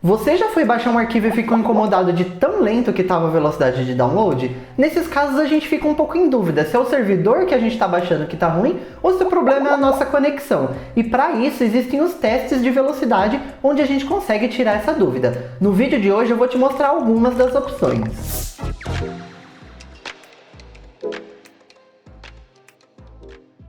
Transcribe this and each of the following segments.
Você já foi baixar um arquivo e ficou incomodado de tão lento que estava a velocidade de download? Nesses casos a gente fica um pouco em dúvida se é o servidor que a gente está baixando que está ruim ou se o problema é a nossa conexão. E para isso existem os testes de velocidade onde a gente consegue tirar essa dúvida. No vídeo de hoje eu vou te mostrar algumas das opções.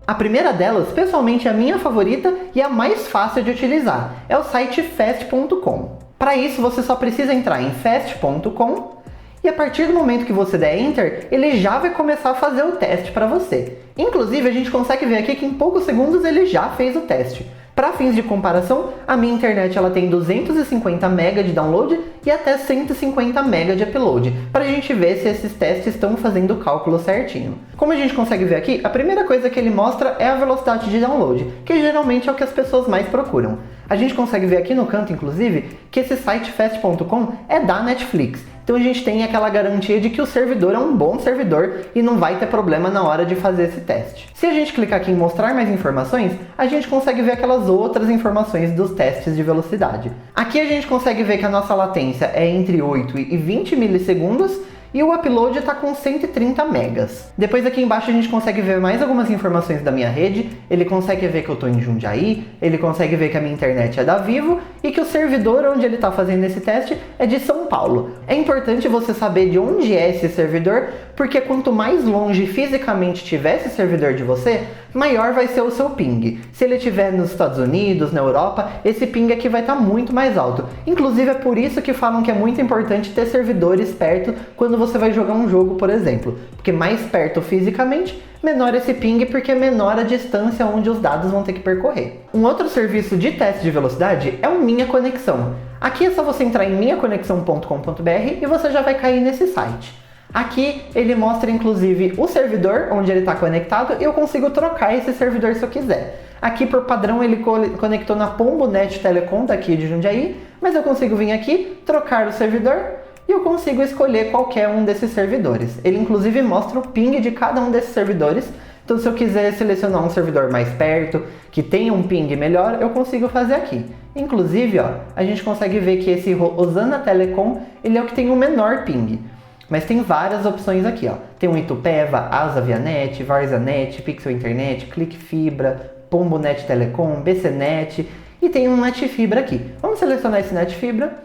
A primeira delas, pessoalmente, é a minha favorita e a mais fácil de utilizar, é o site fast.com. Para isso, você só precisa entrar em fast.com e a partir do momento que você der Enter, ele já vai começar a fazer o teste para você. Inclusive, a gente consegue ver aqui que em poucos segundos ele já fez o teste. Para fins de comparação, a minha internet ela tem 250 MB de download e até 150 MB de upload, para a gente ver se esses testes estão fazendo o cálculo certinho. Como a gente consegue ver aqui, a primeira coisa que ele mostra é a velocidade de download, que geralmente é o que as pessoas mais procuram. A gente consegue ver aqui no canto, inclusive, que esse site fast.com é da Netflix. Então a gente tem aquela garantia de que o servidor é um bom servidor e não vai ter problema na hora de fazer esse teste. Se a gente clicar aqui em mostrar mais informações, a gente consegue ver aquelas outras informações dos testes de velocidade. Aqui a gente consegue ver que a nossa latência é entre 8 e 20 milissegundos e o upload está com 130 megas. Depois aqui embaixo a gente consegue ver mais algumas informações da minha rede, ele consegue ver que eu estou em Jundiaí, ele consegue ver que a minha internet é da Vivo e que o servidor onde ele está fazendo esse teste é de São Paulo. É importante você saber de onde é esse servidor, porque quanto mais longe fisicamente tiver esse servidor de você, maior vai ser o seu ping. Se ele estiver nos Estados Unidos, na Europa, esse ping aqui vai estar muito mais alto. Inclusive é por isso que falam que é muito importante ter servidores perto quando você vai jogar um jogo, por exemplo. Porque mais perto fisicamente, menor esse ping, porque menor a distância onde os dados vão ter que percorrer. Um outro serviço de teste de velocidade é o Minha Conexão. Aqui é só você entrar em minhaconexão.com.br e você já vai cair nesse site. Aqui ele mostra inclusive o servidor onde ele está conectado e eu consigo trocar esse servidor se eu quiser. Aqui por padrão ele conectou na PomboNet Telecom daqui de Jundiaí, mas eu consigo vir aqui, trocar o servidor e eu consigo escolher qualquer um desses servidores. Ele inclusive mostra o ping de cada um desses servidores, então se eu quiser selecionar um servidor mais perto, que tenha um ping melhor, eu consigo fazer aqui. Inclusive, ó, a gente consegue ver que esse Rosana Telecom, ele é o que tem o menor ping. Mas tem várias opções aqui, ó. Tem o Itupeva, Asa Vianet, Varzanet, Pixel Internet, Clique Fibra, PomboNet Telecom, BCnet e tem um Net Fibra aqui. Vamos selecionar esse Net Fibra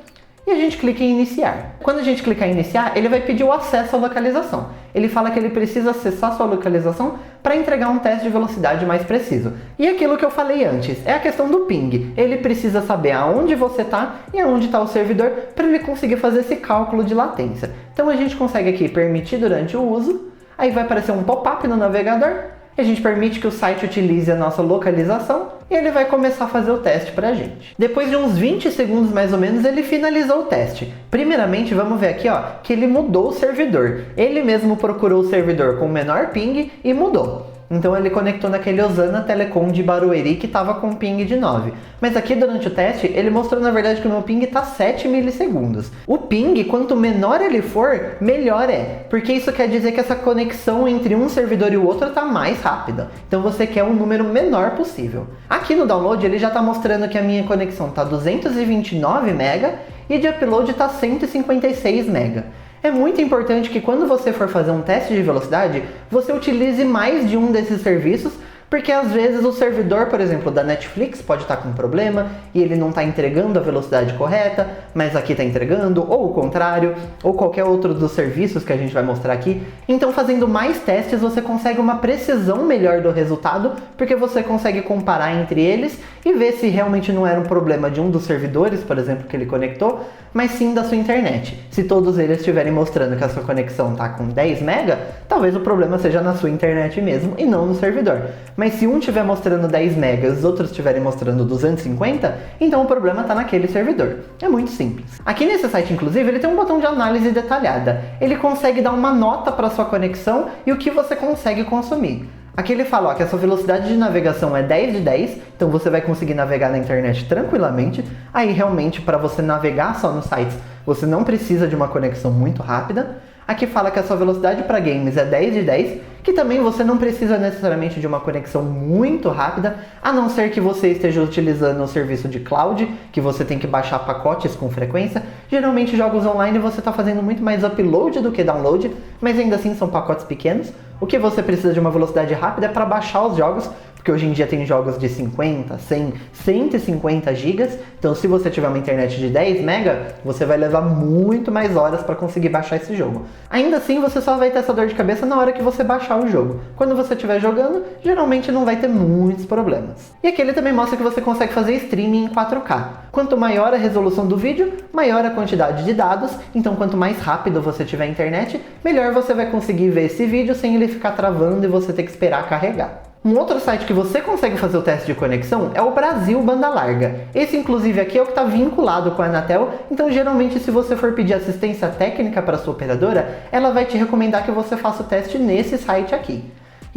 e a gente clica em iniciar. Quando a gente clicar em iniciar, ele vai pedir o acesso à localização. Ele fala que ele precisa acessar sua localização para entregar um teste de velocidade mais preciso. E aquilo que eu falei antes, é a questão do ping. Ele precisa saber aonde você está e aonde está o servidor para ele conseguir fazer esse cálculo de latência. Então a gente consegue aqui permitir durante o uso, aí vai aparecer um pop-up no navegador, a gente permite que o site utilize a nossa localização e ele vai começar a fazer o teste para a gente. Depois de uns 20 segundos mais ou menos, ele finalizou o teste. Primeiramente, vamos ver aqui ó, que ele mudou o servidor. Ele mesmo procurou o servidor com menor ping e mudou. Então ele conectou naquele Osana Telecom de Barueri que estava com ping de 9. Mas aqui durante o teste, ele mostrou na verdade que o meu ping está 7 milissegundos. O ping, quanto menor ele for, melhor é. Porque isso quer dizer que essa conexão entre um servidor e o outro está mais rápida. Então você quer um número menor possível. Aqui no download ele já está mostrando que a minha conexão está 229 MB e de upload está 156 MB. É muito importante que quando você for fazer um teste de velocidade, você utilize mais de um desses serviços, porque às vezes o servidor, por exemplo, da Netflix pode estar com problema e ele não está entregando a velocidade correta, mas aqui está entregando, ou o contrário, ou qualquer outro dos serviços que a gente vai mostrar aqui. Então fazendo mais testes você consegue uma precisão melhor do resultado, porque você consegue comparar entre eles e ver se realmente não era um problema de um dos servidores, por exemplo, que ele conectou, mas sim da sua internet. Se todos eles estiverem mostrando que a sua conexão está com 10 MB, talvez o problema seja na sua internet mesmo e não no servidor. Mas se um estiver mostrando 10 MB e os outros estiverem mostrando 250, então o problema está naquele servidor. É muito simples. Aqui nesse site, inclusive, ele tem um botão de análise detalhada. Ele consegue dar uma nota para a sua conexão e o que você consegue consumir. Aqui ele fala ó, que a sua velocidade de navegação é 10 de 10, então você vai conseguir navegar na internet tranquilamente. Aí realmente para você navegar só nos sites, você não precisa de uma conexão muito rápida. Aqui fala que a sua velocidade para games é 10 de 10, que também você não precisa necessariamente de uma conexão muito rápida, a não ser que você esteja utilizando o serviço de cloud, que você tem que baixar pacotes com frequência. Geralmente jogos online você está fazendo muito mais upload do que download, mas ainda assim são pacotes pequenos. O que você precisa de uma velocidade rápida é para baixar os jogos, porque hoje em dia tem jogos de 50, 100, 150 gigas, então se você tiver uma internet de 10 mega, você vai levar muito mais horas para conseguir baixar esse jogo. Ainda assim, você só vai ter essa dor de cabeça na hora que você baixar o jogo. Quando você estiver jogando, geralmente não vai ter muitos problemas. E aqui ele também mostra que você consegue fazer streaming em 4K. Quanto maior a resolução do vídeo, maior a quantidade de dados, então quanto mais rápido você tiver a internet, melhor você vai conseguir ver esse vídeo sem ele ficar travando e você ter que esperar carregar. Um outro site que você consegue fazer o teste de conexão é o Brasil Banda Larga. Esse inclusive aqui é o que está vinculado com a Anatel, então geralmente se você for pedir assistência técnica para sua operadora, ela vai te recomendar que você faça o teste nesse site aqui.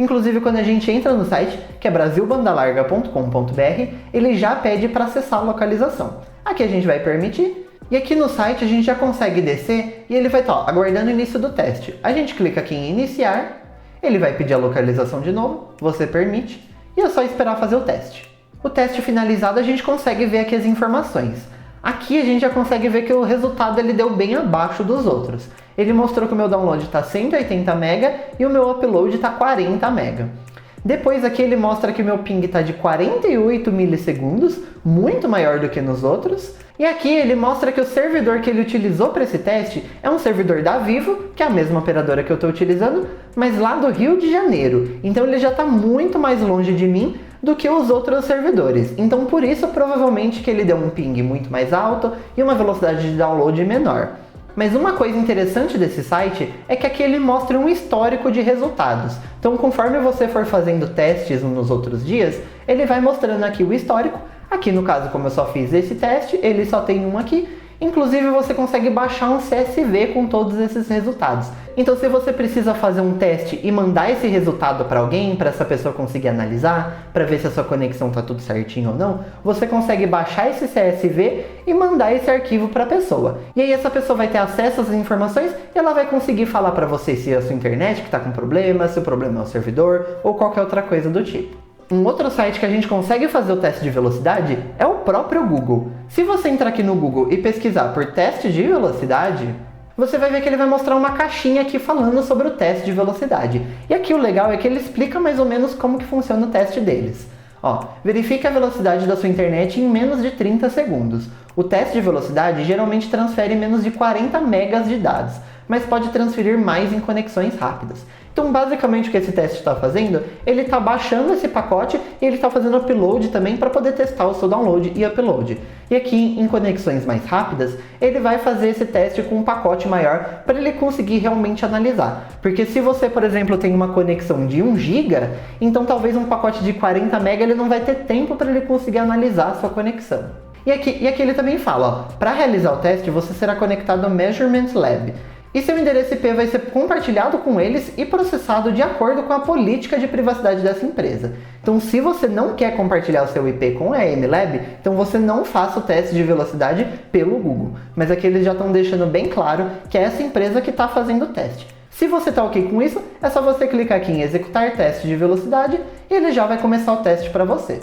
Inclusive quando a gente entra no site, que é brasilbandalarga.com.br, ele já pede para acessar a localização. Aqui a gente vai permitir. E aqui no site a gente já consegue descer e ele vai estar aguardando o início do teste. A gente clica aqui em iniciar. Ele vai pedir a localização de novo, você permite, e é só esperar fazer o teste. O teste finalizado a gente consegue ver aqui as informações. Aqui a gente já consegue ver que o resultado ele deu bem abaixo dos outros. Ele mostrou que o meu download está 180 MB e o meu upload está 40 MB. Depois aqui ele mostra que o meu ping está de 48 milissegundos, muito maior do que nos outros. E aqui ele mostra que o servidor que ele utilizou para esse teste é um servidor da Vivo, que é a mesma operadora que eu estou utilizando, mas lá do Rio de Janeiro. Então ele já está muito mais longe de mim do que os outros servidores. Então por isso provavelmente que ele deu um ping muito mais alto e uma velocidade de download menor. Mas uma coisa interessante desse site é que aqui ele mostra um histórico de resultados. Então conforme você for fazendo testes nos outros dias, ele vai mostrando aqui o histórico. Aqui no caso, como eu só fiz esse teste, ele só tem um aqui. Inclusive você consegue baixar um CSV com todos esses resultados. Então se você precisa fazer um teste e mandar esse resultado para alguém, para essa pessoa conseguir analisar, para ver se a sua conexão está tudo certinho ou não, você consegue baixar esse CSV e mandar esse arquivo para a pessoa. E aí essa pessoa vai ter acesso às informações e ela vai conseguir falar para você se é a sua internet que está com problema, se o problema é o servidor ou qualquer outra coisa do tipo. Um outro site que a gente consegue fazer o teste de velocidade é o próprio Google. Se você entrar aqui no Google e pesquisar por teste de velocidade, você vai ver que ele vai mostrar uma caixinha aqui falando sobre o teste de velocidade. E aqui o legal é que ele explica mais ou menos como que funciona o teste deles. Verifique a velocidade da sua internet em menos de 30 segundos. O teste de velocidade geralmente transfere menos de 40 megas de dados, mas pode transferir mais em conexões rápidas. Então basicamente o que esse teste está fazendo, ele está baixando esse pacote e ele está fazendo upload também para poder testar o seu download e upload. E aqui em conexões mais rápidas, ele vai fazer esse teste com um pacote maior para ele conseguir realmente analisar. Porque se você, por exemplo, tem uma conexão de 1 GB, então talvez um pacote de 40 MB ele não vai ter tempo para ele conseguir analisar a sua conexão. E aqui ele também fala, para realizar o teste você será conectado ao Measurement Lab. E seu endereço IP vai ser compartilhado com eles e processado de acordo com a política de privacidade dessa empresa. Então se você não quer compartilhar o seu IP com a MLab, então você não faça o teste de velocidade pelo Google. Mas aqui eles já estão deixando bem claro que é essa empresa que está fazendo o teste. Se você está ok com isso, é só você clicar aqui em executar teste de velocidade e ele já vai começar o teste para você.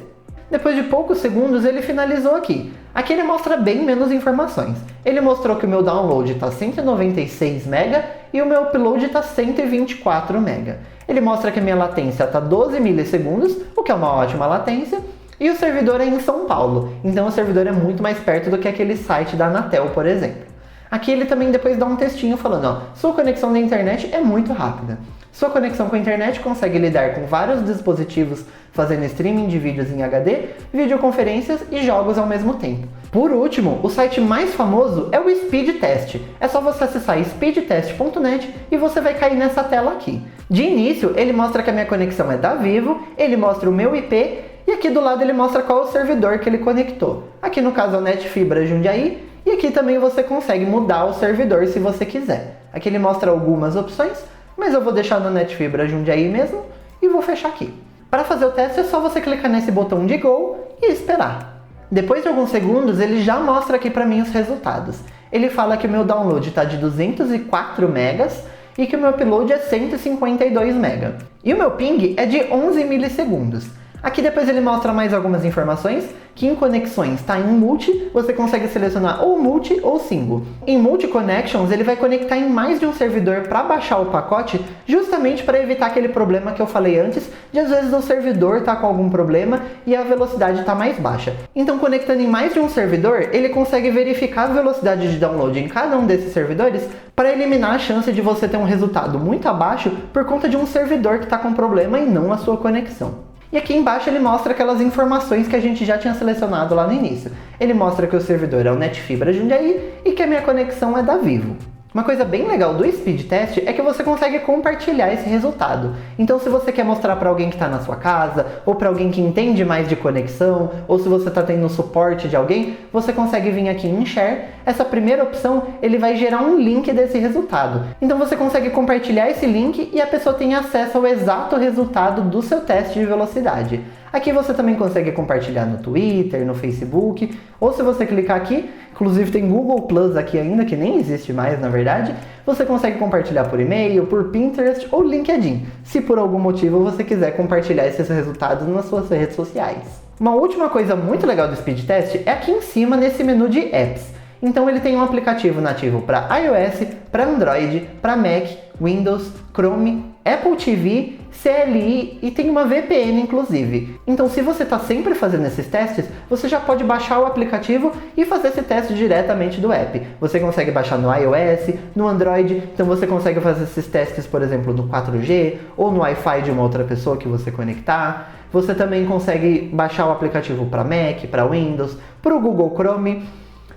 Depois de poucos segundos ele finalizou aqui. Aqui ele mostra bem menos informações. Ele mostrou que o meu download está 196 MB e o meu upload está 124 MB. Ele mostra que a minha latência está 12 milissegundos, o que é uma ótima latência, e o servidor é em São Paulo, então o servidor é muito mais perto do que aquele site da Anatel, por exemplo. Aqui ele também depois dá um textinho falando, sua conexão na internet é muito rápida. Sua conexão com a internet consegue lidar com vários dispositivos fazendo streaming de vídeos em HD, videoconferências e jogos ao mesmo tempo. Por último, o site mais famoso é o Speed Test. É só você acessar speedtest.net e você vai cair nessa tela aqui. De início, ele mostra que a minha conexão é da Vivo, ele mostra o meu IP e aqui do lado ele mostra qual é o servidor que ele conectou. Aqui no caso é o NetFibra Jundiaí e aqui também você consegue mudar o servidor se você quiser. Aqui ele mostra algumas opções, mas eu vou deixar no NetFibra Jundiaí mesmo e vou fechar aqui. Para fazer o teste é só você clicar nesse botão de Go e esperar. Depois de alguns segundos ele já mostra aqui para mim os resultados. ele fala que o meu download está de 204 megas e que o meu upload é 152 megas. E o meu ping é de 11 milissegundos. Aqui depois ele mostra mais algumas informações, que em conexões está em multi, você consegue selecionar ou multi ou single. Em multi connections ele vai conectar em mais de um servidor para baixar o pacote, justamente para evitar aquele problema que eu falei antes, de às vezes o servidor tá com algum problema e a velocidade está mais baixa. Então conectando em mais de um servidor, ele consegue verificar a velocidade de download em cada um desses servidores para eliminar a chance de você ter um resultado muito abaixo por conta de um servidor que está com problema e não a sua conexão. E aqui embaixo ele mostra aquelas informações que a gente já tinha selecionado lá no início. Ele mostra que o servidor é o NetFibra Jundiaí e que a minha conexão é da Vivo. Uma coisa bem legal do Speed Test é que você consegue compartilhar esse resultado. Então se você quer mostrar para alguém que está na sua casa, ou para alguém que entende mais de conexão, ou se você está tendo suporte de alguém, você consegue vir aqui em Share. Essa primeira opção, ele vai gerar um link desse resultado. Então você consegue compartilhar esse link e a pessoa tem acesso ao exato resultado do seu teste de velocidade. Aqui você também consegue compartilhar no Twitter, no Facebook, ou se você clicar aqui, inclusive tem Google Plus aqui ainda, que nem existe mais na verdade, você consegue compartilhar por e-mail, por Pinterest ou LinkedIn, se por algum motivo você quiser compartilhar esses resultados nas suas redes sociais. Uma última coisa muito legal do Speed Test é aqui em cima nesse menu de Apps. Então ele tem um aplicativo nativo para iOS, para Android, para Mac, Windows, Chrome, Apple TV, CLI e tem uma VPN inclusive. Então se você está sempre fazendo esses testes, você já pode baixar o aplicativo e fazer esse teste diretamente do app. Você consegue baixar no iOS, no Android, então você consegue fazer esses testes, por exemplo, no 4G ou no Wi-Fi de uma outra pessoa que você conectar. Você também consegue baixar o aplicativo para Mac, para Windows, para o Google Chrome.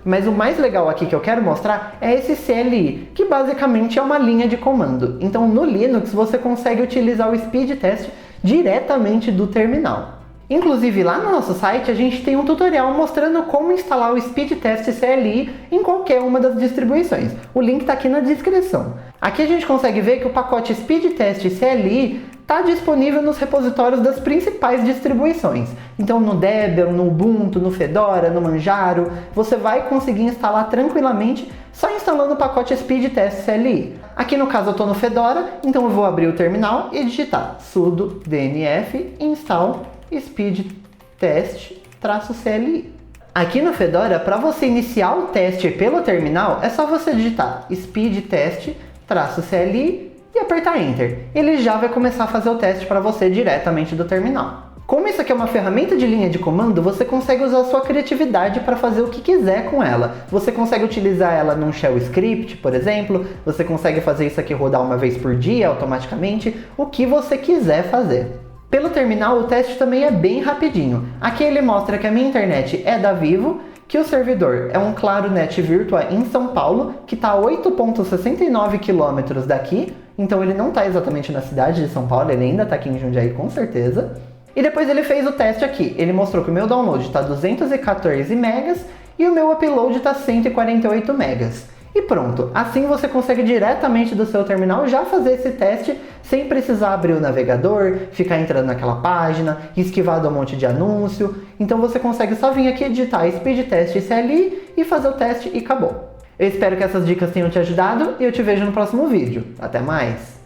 Mas o mais legal aqui que eu quero mostrar é esse CLI, que basicamente é uma linha de comando. Então no Linux você consegue utilizar o Speed Test diretamente do terminal. Inclusive lá no nosso site a gente tem um tutorial mostrando como instalar o Speed Test CLI em qualquer uma das distribuições. O link está aqui na descrição. Aqui a gente consegue ver que o pacote Speed Test CLI está disponível nos repositórios das principais distribuições. Então no Debian, no Ubuntu, no Fedora, no Manjaro, você vai conseguir instalar tranquilamente só instalando o pacote Speed Test CLI. Aqui no caso eu estou no Fedora, então eu vou abrir o terminal e digitar sudo dnf install speed test-cli. Aqui no Fedora, para você iniciar o teste pelo terminal, é só você digitar speed test-cli e apertar Enter. Ele já vai começar a fazer o teste para você diretamente do terminal. Como isso aqui é uma ferramenta de linha de comando, você consegue usar a sua criatividade para fazer o que quiser com ela. Você consegue utilizar ela num shell script, por exemplo, você consegue fazer isso aqui rodar uma vez por dia automaticamente, o que você quiser fazer. Pelo terminal, o teste também é bem rapidinho. Aqui ele mostra que a minha internet é da Vivo, que o servidor é um Claronet Virtua em São Paulo, que está a 8,69 km daqui, então ele não está exatamente na cidade de São Paulo, ele ainda está aqui em Jundiaí com certeza. E depois ele fez o teste aqui, ele mostrou que o meu download está 214 megas e o meu upload está 148 megas. E pronto, assim você consegue diretamente do seu terminal já fazer esse teste sem precisar abrir o navegador, ficar entrando naquela página, esquivar de um monte de anúncio. Então você consegue só vir aqui digitar Speed Test CLI e fazer o teste e acabou. Eu espero que essas dicas tenham te ajudado e eu te vejo no próximo vídeo. Até mais!